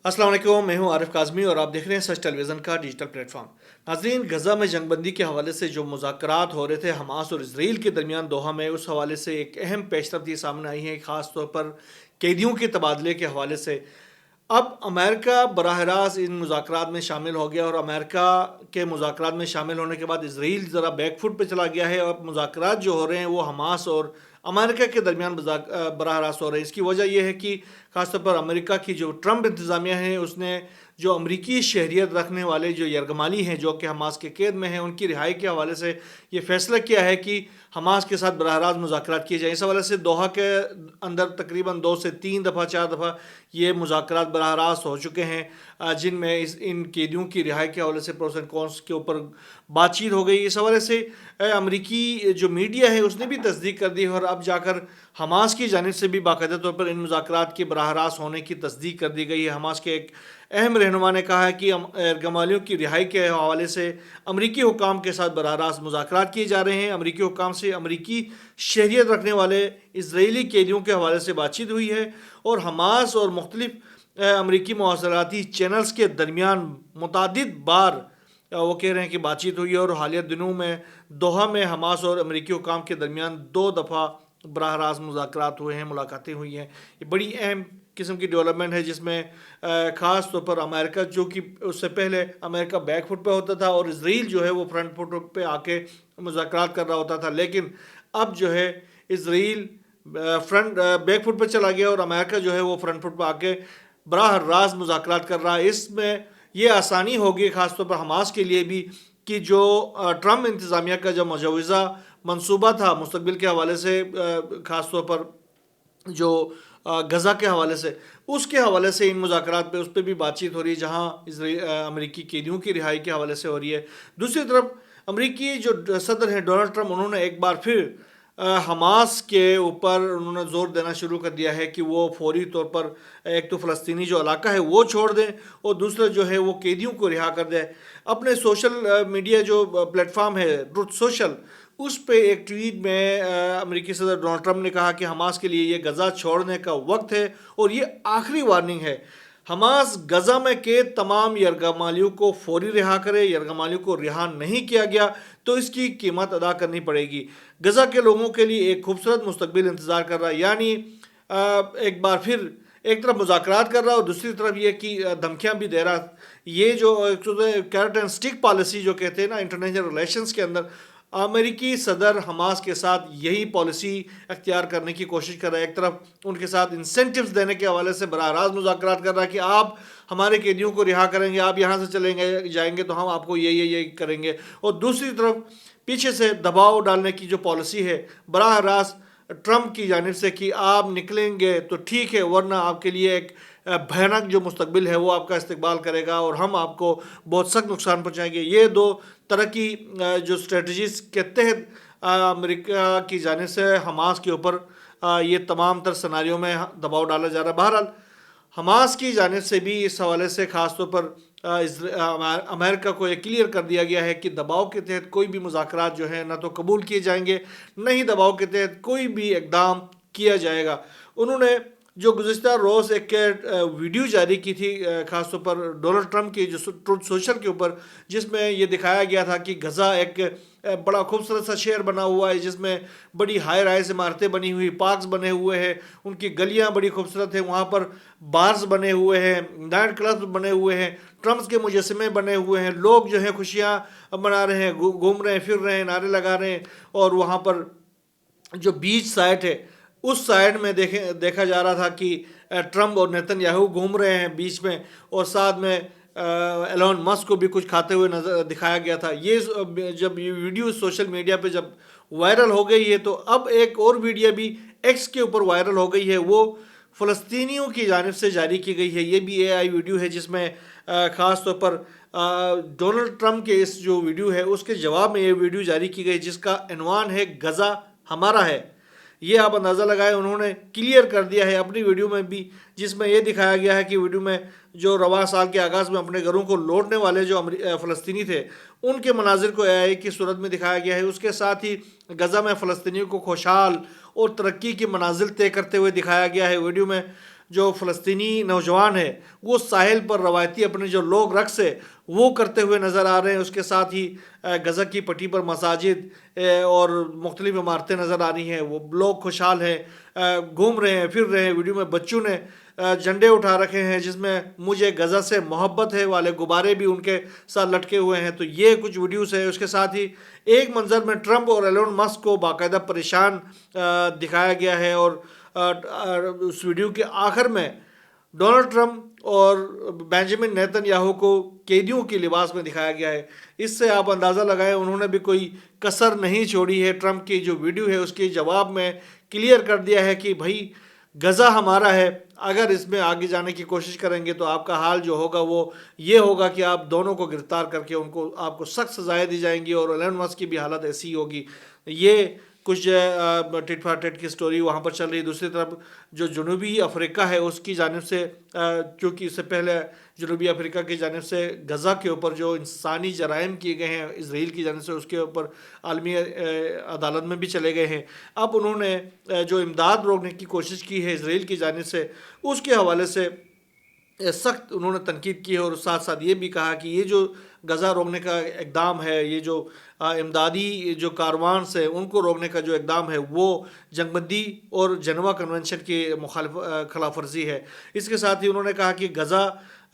अस्सलाम वालेकुम, मैं हूं आरिफ काज़मी और आप देख रहे हैं सच टेलीविज़न का डिजिटल प्लेटफॉर्म। नाज़रीन, गज़ा में जंग बंदी के हवाले से जो मुज़ाकरात हो रहे थे हमास और इसराइल के दरमियान दोहा में, उस हवाले से एक अहम पेशरफ्त ये सामने आई है, ख़ास तौर पर कैदियों के तबादले के हवाले से। अब अमेरिका बराह रास्त इन मुज़ाकरात में शामिल हो गया और अमेरिका के मुज़ाकरात में शामिल होने के बाद इसराइल ज़रा बैक फुट पे चला गया है और मुज़ाकरात जो हो रहे हैं वो हमास और अमेरिका के दरमियान बराह रास्त हो रहे हैं। इसकी वजह यह है कि ख़ासतौर पर अमेरिका की जो ट्रंप इंतज़ामिया है, उसने जो अमरीकी शहरियत रखने वाले जो यरगमाली हैं, जो कि हमास के कैद में हैं, उनकी रिहाई के हवाले से ये फ़ैसला किया है कि हमास के साथ बराह रास्त मुज़ाकरात किए जाएँ। इस हवाले से दोहा के अंदर तकरीबन 2 से 3 दफ़ा 4 दफ़ा ये मुज़ाकरात बराह रास्त हो चुके हैं, जिनमें इन कैदियों की रिहाई के हवाले से प्रोस एंड कॉन्स के ऊपर बातचीत हो गई। इस हवाले से अमरीकी जो मीडिया है उसने भी तस्दीक कर दी और अब जाकर हमास की जानिब से भी बाकायदा तौर पर इन मुज़ाकरात के बराह रास्त होने की तस्दीक कर दी गई है। हमास के एक अहम रहनुमा ने कहा है कि यरगमालियों की रिहाई के हवाले से अमरीकी हुकाम के साथ बराह रास्त मुज़ाकरात किए जा रहे हैं। अमरीकी हुकाम से अमरीकी शहरियत रखने वाले इजरायली कैदियों के हवाले से बातचीत हुई है और हमास और मुख्तलिफ अमरीकी मवासलाती चैनल्स के दरमियान मुतअद्दिद बार वो कह रहे हैं कि बातचीत हुई है और हालिया दिनों में दोहा में हमास और अमरीकी हुकाम के दरमियान 2 दफ़ा बराह रास्त मुज़ाकरात हुए हैं, मुलाकातें हुई हैं। ये बड़ी अहम किस्म की डेवलपमेंट है, जिसमें ख़ास तौर पर अमेरिका, जो कि उससे पहले अमेरिका बैक फुट पे होता था और इसराइल जो है वो फ्रंट फुट पे आके मुज़ाकरात कर रहा होता था, लेकिन अब जो है इसराइल फ्रंट बैक फुट पे चला गया और अमेरिका जो है वो फ्रंट फुट पे आके बराह रास्त मुज़ाकरात कर रहा है। इसमें ये आसानी होगी ख़ास तौर पर हमास के लिए भी कि जो ट्रंप इंतज़ामिया का जो मुजवज़ा मंसूबा था मुस्तकबिल के हवाले से, ख़ास तौर पर जो गज़ा के हवाले से, उसके हवाले से इन मुज़ाकरात पे उस पर भी बातचीत हो रही है, जहाँ अमरीकी कैदियों की रिहाई के हवाले से हो रही है। दूसरी तरफ अमरीकी जो सदर हैं डोनाल्ड ट्रंप, उन्होंने एक बार फिर हमास के ऊपर उन्होंने ज़ोर देना शुरू कर दिया है कि वो फौरी तौर पर एक तो फ़लस्तीनी जो इलाका है वो छोड़ दें और दूसरा जो है वो कैदियों को रिहा कर दें। अपने सोशल मीडिया जो प्लेटफॉर्म है ट्रुथ सोशल, उस पे एक ट्वीट में अमेरिकी सदर डोनाल्ड ट्रंप ने कहा कि हमास के लिए ये गज़ा छोड़ने का वक्त है और ये आखिरी वार्निंग है। हमास गज़ा में कैद तमाम यरगमालियों को फौरी रिहा करे। यरगमालियों को रिहा नहीं किया गया तो इसकी कीमत अदा करनी पड़ेगी। गज़ा के लोगों के लिए एक खूबसूरत मुस्तकबिल इंतज़ार कर रहा है। यानी एक बार फिर एक तरफ मुज़ाकरात कर रहा है और दूसरी तरफ ये कि धमकियाँ भी दे रहा। ये जो कैरेट एंड स्टिक पॉलिसी जो कहते हैं ना इंटरनेशनल रिलेशंस के अंदर, अमेरिकी सदर हमास के साथ यही पॉलिसी अख्तियार करने की कोशिश कर रहा है। एक तरफ उनके साथ इंसेंटिव्स देने के हवाले से बराह रास्त मुज़ाकरात कर रहा है कि आप हमारे कैदियों को रिहा करेंगे, आप यहाँ से चलेंगे जाएंगे तो हम आपको ये करेंगे, और दूसरी तरफ पीछे से दबाव डालने की जो पॉलिसी है बराह रास्त ट्रंप की जानिब से कि आप निकलेंगे तो ठीक है, वरना आपके लिए एक भयानक जो मुस्तकबिल है वो आपका इस्तकबाल करेगा और हम आपको बहुत सख्त नुकसान पहुँचाएंगे। ये दो तरह की जो स्ट्रेटजीज़ के तहत अमेरिका की जानिब से हमास के ऊपर ये तमाम तर सिनारियों में दबाव डाला जा रहा है। बहरहाल हमास की जानिब से भी इस हवाले से ख़ास तौर पर अमेरिका को ये क्लियर कर दिया गया है कि दबाव के तहत कोई भी मुज़ाकरात जो है ना तो कबूल किए जाएंगे, न ही दबाव के तहत कोई भी इक़दाम किया जाएगा। उन्होंने जो गुज़िश्ता रोज़ एक वीडियो जारी की थी ख़ास तौर पर डोनाल्ड ट्रंप की जो ट्रुथ सोशल के ऊपर, जिसमें ये दिखाया गया था कि गज़ा एक बड़ा खूबसूरत सा शहर बना हुआ है, जिसमें बड़ी हाई राइज इमारतें बनी हुई, पार्क्स बने हुए हैं, उनकी गलियां बड़ी खूबसूरत हैं, वहाँ पर बार्स बने हुए हैं, नाइट क्लब्स बने हुए हैं, ट्रम्प्स के मुजस्समे बने हुए हैं, लोग जो है खुशियाँ मना रहे हैं, घूम रहे हैं, फिर रहे हैं, नारे लगा रहे हैं। और वहाँ पर जो बीच साइड है उस साइड में देखा जा रहा था कि ट्रंप और नेतन्याहू घूम रहे हैं बीच में, और साथ में एलोन मस्क को भी कुछ खाते हुए नजर दिखाया गया था। ये जब ये वीडियो सोशल मीडिया पे जब वायरल हो गई है, तो अब एक और वीडियो भी एक्स के ऊपर वायरल हो गई है, वो फ़लस्तीनियों की जानिब से जारी की गई है। ये भी AI वीडियो है, जिसमें ख़ास तौर पर डोनाल्ड ट्रंप के इस जो वीडियो है उसके जवाब में ये वीडियो जारी की गई, जिसका इन्वान है गज़ा हमारा है। ये आप अंदाज़ा लगाएं, उन्होंने क्लियर कर दिया है अपनी वीडियो में भी, जिसमें यह दिखाया गया है कि वीडियो में जो रवा साल के आगाज़ में अपने घरों को लौटने वाले जो फ़लस्तीनी थे उनके मनाजिर को AI की सूरत में दिखाया गया है। उसके साथ ही गज़ा में फ़लस्तीनियों को खुशहाल और तरक्की के मनाजिल तय करते हुए दिखाया गया है। वीडियो में جو فلسطینی نوجوان ہے وہ ساحل پر روایتی اپنے جو لوگ رقص ہے وہ کرتے ہوئے نظر آ رہے ہیں. اس کے ساتھ ہی غزہ کی پٹی پر مساجد اور مختلف عمارتیں نظر آ رہی ہیں. وہ لوگ خوشحال ہیں, گھوم رہے ہیں, پھر رہے ہیں. ویڈیو میں بچوں نے جھنڈے اٹھا رکھے ہیں جس میں مجھے غزہ سے محبت ہے والے غبارے بھی ان کے ساتھ لٹکے ہوئے ہیں. تو یہ کچھ ویڈیوز ہیں. اس کے ساتھ ہی ایک منظر میں ٹرمپ اور ایلون مسک کو باقاعدہ پریشان دکھایا گیا ہے, اور اس ویڈیو کے آخر میں ڈونلڈ ٹرمپ اور بینجامن نیتن یاہو کو قیدیوں کی لباس میں دکھایا گیا ہے. اس سے آپ اندازہ لگائیں انہوں نے بھی کوئی کسر نہیں چھوڑی ہے. ٹرمپ کی جو ویڈیو ہے اس کے جواب میں کلیئر کر دیا ہے کہ بھائی غزہ ہمارا ہے, اگر اس میں آگے جانے کی کوشش کریں گے تو آپ کا حال جو ہوگا وہ یہ ہوگا کہ آپ دونوں کو گرفتار کر کے آپ کو سخت سزائیں دی جائیں گی, اور ایلن مسک کی بھی حالت ایسی ہوگی. یہ کچھ ٹٹ فار ٹٹ کی سٹوری وہاں پر چل رہی ہے. دوسری طرف جو جنوبی افریقہ ہے اس کی جانب سے, چونکہ اس سے پہلے جنوبی افریقہ کی جانب سے غزہ کے اوپر جو انسانی جرائم کیے گئے ہیں اسرائیل کی جانب سے, اس کے اوپر عالمی عدالت میں بھی چلے گئے ہیں. اب انہوں نے جو امداد روکنے کی کوشش کی ہے اسرائیل کی جانب سے, اس کے حوالے سے سخت انہوں نے تنقید کی ہے, اور ساتھ ساتھ یہ بھی کہا کہ یہ جو غزہ روکنے کا اقدام ہے, یہ جو امدادی جو کاروان سے ان کو روکنے کا جو اقدام ہے وہ جنگ بندی اور جنیوا کنونشن کی خلاف ورزی ہے. اس کے ساتھ ہی انہوں نے کہا کہ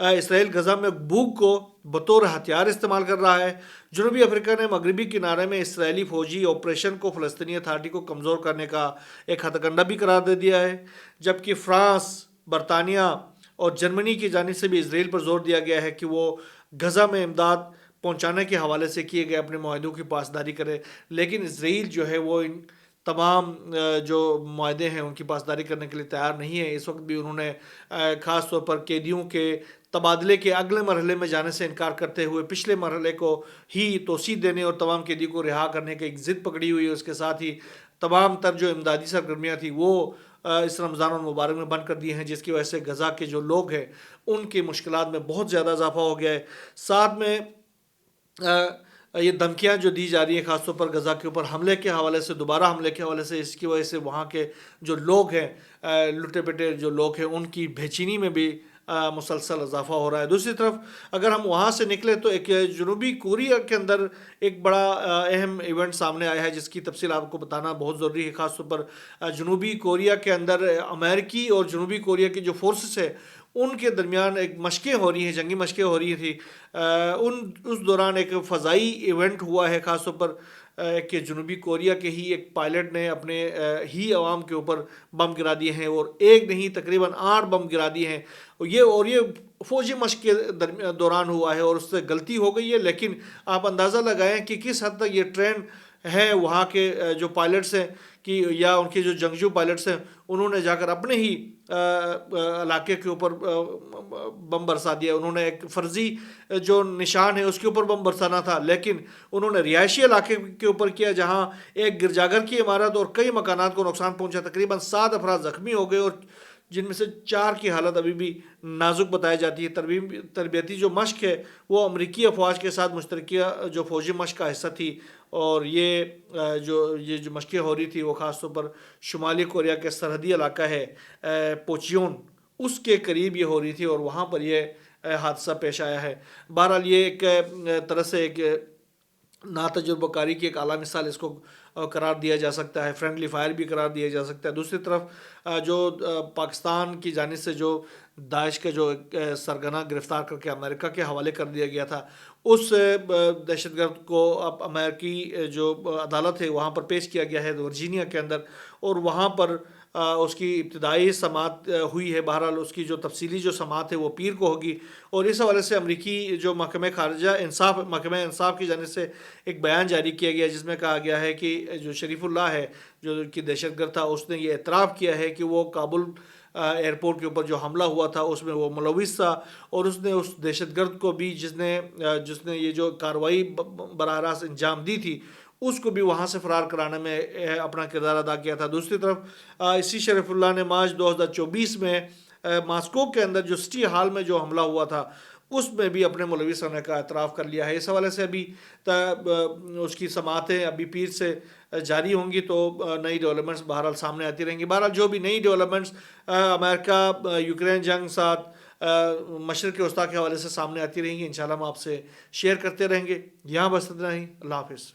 اسرائیل غزہ میں بھوک کو بطور ہتھیار استعمال کر رہا ہے. جنوبی افریقہ نے مغربی کنارے میں اسرائیلی فوجی آپریشن کو فلسطینی اتھارٹی کو کمزور کرنے کا ایک ہتھ کنڈہ بھی قرار دے دیا ہے, جبکہ فرانس, برطانیہ اور جرمنی کی جانب سے بھی اسرائیل پر زور دیا گیا ہے کہ وہ غزہ میں امداد پہنچانے کے حوالے سے کیے گئے اپنے معاہدوں کی پاسداری کرے. لیکن اسرائیل جو ہے وہ ان تمام جو معاہدے ہیں ان کی پاسداری کرنے کے لیے تیار نہیں ہے. اس وقت بھی انہوں نے خاص طور پر قیدیوں کے تبادلے کے اگلے مرحلے میں جانے سے انکار کرتے ہوئے پچھلے مرحلے کو ہی توسیع دینے اور تمام قیدیوں کو رہا کرنے کی ایک ضد پکڑی ہوئی ہے. اس کے ساتھ ہی تمام تر جو امدادی سرگرمیاں تھیں وہ اس رمضان المبارک میں بند کر دی ہیں, جس کی وجہ سے غزہ کے جو لوگ ہیں ان کی مشکلات میں بہت زیادہ اضافہ ہو گیا ہے. ساتھ میں یہ دھمکیاں جو دی جا رہی ہیں خاص طور پر غزہ کے اوپر حملے کے حوالے سے, دوبارہ حملے کے حوالے سے, اس کی وجہ سے وہاں کے جو لوگ ہیں, لٹے پٹے جو لوگ ہیں, ان کی بے چینی میں بھی مسلسل اضافہ ہو رہا ہے. دوسری طرف اگر ہم وہاں سے نکلے تو ایک جنوبی کوریا کے اندر ایک بڑا اہم ایونٹ سامنے آیا ہے جس کی تفصیل آپ کو بتانا بہت ضروری ہے. خاص طور پر جنوبی کوریا کے اندر امریکی اور جنوبی کوریا کی جو فورسز ہے ان کے درمیان ایک مشقیں ہو رہی ہیں, جنگی مشقیں ہو رہی تھی. اس دوران ایک فضائی ایونٹ ہوا ہے, خاص طور پر کہ جنوبی کوریا کے ہی ایک پائلٹ نے اپنے ہی عوام کے اوپر بم گرا دیے ہیں, اور ایک نہیں تقریباً 8 بم گرا دیے ہیں. یہ فوجی مشق کے دوران ہوا ہے اور اس سے غلطی ہو گئی ہے. لیکن آپ اندازہ لگائیں کہ کس حد تک یہ ٹرین ہیں وہاں کے جو پائلٹس ہیں کہ یا ان کے جو جنگجو پائلٹس ہیں, انہوں نے جا کر اپنے ہی علاقے کے اوپر بم برسا دیا. انہوں نے ایک فرضی جو نشان ہے اس کے اوپر بم برسانا تھا, لیکن انہوں نے رہائشی علاقے کے اوپر کیا جہاں ایک گرجاگھر کی عمارت اور کئی مکانات کو نقصان پہنچا. تقریباً 7 افراد زخمی ہو گئے, اور جن میں سے 4 کی حالت ابھی بھی نازک بتائی جاتی ہے. تربیتی جو مشق ہے وہ امریکی افواج کے ساتھ مشترکہ جو فوجی مشق کا حصہ تھی, اور یہ جو مشقیں ہو رہی تھی وہ خاص طور پر شمالی کوریا کے سرحدی علاقہ ہے پوچیون, اس کے قریب یہ ہو رہی تھی, اور وہاں پر یہ حادثہ پیش آیا ہے. بہرحال یہ ایک طرح سے ایک ناتجربہ کاری کی ایک اعلیٰ مثال اس کو قرار دیا جا سکتا ہے, فرینڈلی فائر بھی قرار دیا جا سکتا ہے. دوسری طرف جو پاکستان کی جانب سے جو داعش کے جو سرگنا گرفتار کر کے امریکہ کے حوالے کر دیا گیا تھا, اس دہشت گرد کو اب امریکی جو عدالت ہے وہاں پر پیش کیا گیا ہے ورجینیا کے اندر, اور وہاں پر اس کی ابتدائی سماعت ہوئی ہے. بہرحال اس کی جو تفصیلی جو سماعت ہے وہ پیر کو ہوگی, اور اس حوالے سے امریکی جو محکمہ انصاف کی جانب سے ایک بیان جاری کیا گیا جس میں کہا گیا ہے کہ جو شریف اللہ ہے جو کہ دہشت گرد تھا, اس نے یہ اعتراف کیا ہے کہ وہ کابل ایئرپورٹ کے اوپر جو حملہ ہوا تھا اس میں وہ ملوث تھا, اور اس نے اس دہشت گرد کو بھی جس نے یہ جو کارروائی براہ راست انجام دی تھی اس کو بھی وہاں سے فرار کرانے میں اپنا کردار ادا کیا تھا. دوسری طرف اسی شریف اللہ نے مارچ 2024 میں ماسکو کے اندر جو سٹی ہال میں جو حملہ ہوا تھا اس میں بھی اپنے مولوی ہونے کا اعتراف کر لیا ہے. اس حوالے سے ابھی اس کی سماعتیں ابھی پیر سے جاری ہوں گی تو نئی ڈیولپمنٹس بہرحال سامنے آتی رہیں گی. بہرحال جو بھی نئی ڈیولپمنٹس امریکہ یوکرین جنگ ساتھ مشرق وسطیٰ کے حوالے سے سامنے آتی رہیں گی انشاءاللہ ہم آپ سے شیئر کرتے رہیں گے. یہاں بس اتنا ہی. اللہ حافظ.